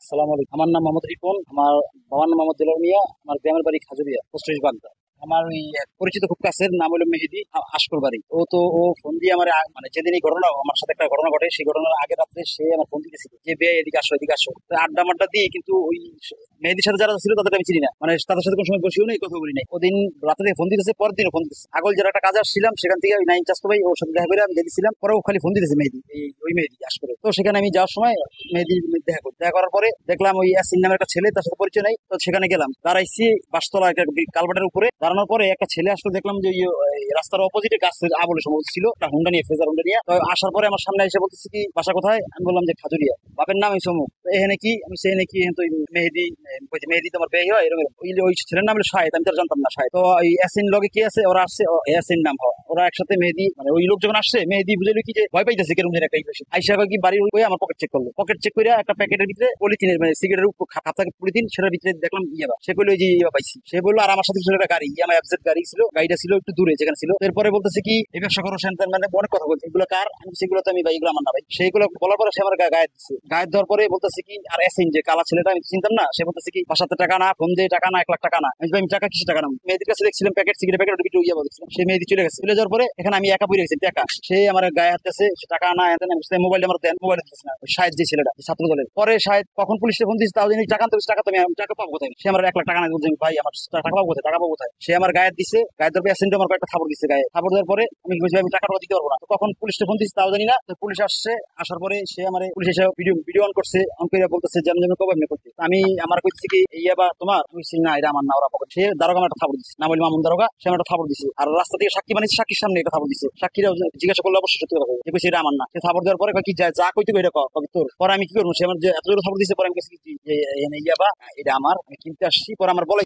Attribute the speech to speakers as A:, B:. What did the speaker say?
A: সালাম আলাইকুম। আমার নাম মোহাম্মদ রিপন। আমার বাবার নাম মোহাম্মদ দুলাল মিয়া। আমার গ্রামের বাড়ি খাজুরিয়া, পোস্ট অফিস বাগদা। আমার ওই এক পরিচিত খুব কাছের নাম হলো মেহেদি আশকর বাড়ি। ও ফোন দিয়ে আমার মানে যেদিন এই ঘটনা আমার সাথে একটা ঘটনা ঘটে, সেই ঘটনার আগে রাত্রে সে আমার ফোন দিতেছিল যে বে এদিকে আসো এদিকে আসো। তো আড্ডা মাড্ডা দিয়ে কিন্তু ওই মেহেদির সাথে যারা ছিল তাদের আমি চিনি না, মানে তাদের সাথে কোনো সময় বসিও নেই, কথা বলি নাই। ওদিন রাতে থেকে ফোন দিতেছে, পরের দিনও ফোন দিতেছে। আগল যারা একটা কাজে আসছিলাম সেখান থেকে ওই নাইন চাস্তো ভাই ওর সাথে দেখা করে আমি দিয়েছিলাম, পরে ও খালি ফোন দিতেছে মেহেদি, ওই মেহেদি আশকরে। তো সেখানে আমি যাওয়ার সময় মেহেদি দেখা করার পরে দেখলাম ওই ইয়াসিন নামের একটা ছেলে, তার সাথে পরিচয় নাই। তো সেখানে গেলাম, দাঁড়াইছি বাসতলা একটা কালভার্টের উপরে। দাঁড়ানোর পরে একটা ছেলে আসলে দেখলাম যে এই রাস্তার অপোজিটে গাছ আবলে সম্ভবত ছিল, একটা হুন্ডা নিয়ে, ফেজার হুন্ডা নিয়ে। তো আসার পরে আমার সামনে এসে বলতেছে কি বাসা কোথায়। আমি বললাম যে খাজুরিয়া। বাপের নাম এই সমুক। এখানে কি, আমি সেখানে কি তো মেহেদি, বলছে মেহেদি তোমার বিয়ে হয় এরকম। ওই ছেলের নাম হলো শাহেদ, আমি তো আর জানতাম না শাহেদ। তো এই ইয়াসিন লগে কি আছে, ওরা আসছে, ইয়াসিন নাম হয়, ওরা একসাথে মেহেদি, মানে ওই লোক যখন আসছে মেহেদি বুঝাইলো কি যে ভয় পাইতেছে কেরম যেন একটা ইমপ্রেশন। আইসা কি বাড়ির ওই আমার পকেট চেক করলো, পকেট চেক করে একটা প্যাকেটের ভিতরে পলিথিনের, মানে সিগারেটের উপর খাপ থাকে পলিথিন, সেটার ভিতরে দেখলাম ইয়াবা। সে বললো যে ইয়াবা পাইছি। সে বললো, আর আমার সাথে ছিল একটা গাড়ি, ইয়ামা এফজেড গাড়ি ছিল, গাড়িটা ছিল একটু দূরে যেখানে ছিল। এরপরে বলতেছে কি এই ব্যবসা করো সেন তেন, মানে অনেক কথা বলছে। এগুলো কার, আমি সেগুলো তো আমি ভাই এগুলো আমার না ভাই। সেইগুলো বলার পরে সে আমার গায়ে দিচ্ছে। গায়ে দেওয়ার পরে বলতেছে কি, আর এসেন যে কালা ছেলেটা আমি চিনতাম না, সে বলতেছে কি বাসাতে টাকা না, ফোন দিয়ে টাকা না, 1 লাখ টাকা না। আমি বললাম, আমি টাকা কিসে টাকা না। মেয়েদের কাছে দেখছিলাম প্যাকেট, সিগারেট প্যাকেট ভিতরে ইয়া বলছিলাম। সে মেয়েদি চলে গেছে। চলে যাওয়ার পরে এখানে আমি একা পড়ে গেছি টাকা। সে আমার গায়ে হাতেছে, সে টাকা না এত না। মোবাইলটা আমার দেন, মোবাইল দিচ্ছে না। শাহেদ যে ছেলেটা ছাত্র দলের, পরে শাহেদ কখন পুলিশে ফোন দিচ্ছে তাও জানি, টাকা আনতে বলছে, টাকা তো আমি টাকা পাবো কোথায়। সে আমার 1 লাখ টাকা না, বলছে ভাই আমার টাকা পাবো কোথায়, টাকা পাবো কোথায়। সে আমার গায়ে দিচ্ছে, গায়ে দেওয়ার পরে অ্যাসেন্ট আমার কয়েকটা থাপড় দিচ্ছে গায়ে। থাপড় দেওয়ার পরে আমি বলছি আমি টাকা দিতে পারবো না। তো কখন পুলিশে ফোন দিচ্ছে তাও জানি না। তো পুলিশ আসছে, আসার পরে সে আমার পুলিশ এসে ভিডিও ভিডিও অন করছে, অন করে বলতেছে যে আমি যেন কবে এমনি করতে। আমি আমার কইছি কি ইয়া বা তোমার, আমি বলছি না এটা আমার না, ওরা পকেট। সে দারোগা আমার একটা থাপড় দিচ্ছে, নাম হলো মামুন দারোগা। সে আমার একটা থাপড় দিচ্ছে, আর রাস্তা থেকে সাক্ষী বানিয়েছে, সাক্ষীর সামনে একটা থাপড় দিচ্ছে। সাক্ষীরা জিজ্ঞাসা করলে অবশ্যই সত্যি কথা বলবে, যে কইছে এটা আমার না। সে থাপড় দেওয়ার পরে কয় কি যা কইতে এটা কবে তোর। পরে আমি কি করবো, সে আমার যে এত জোরে থাপড় দিচ্ছে, পরে আমি কইছি কি যে ইয়া বা এটা আমার, আমি কিনতে আসছি। পরে আমার বলে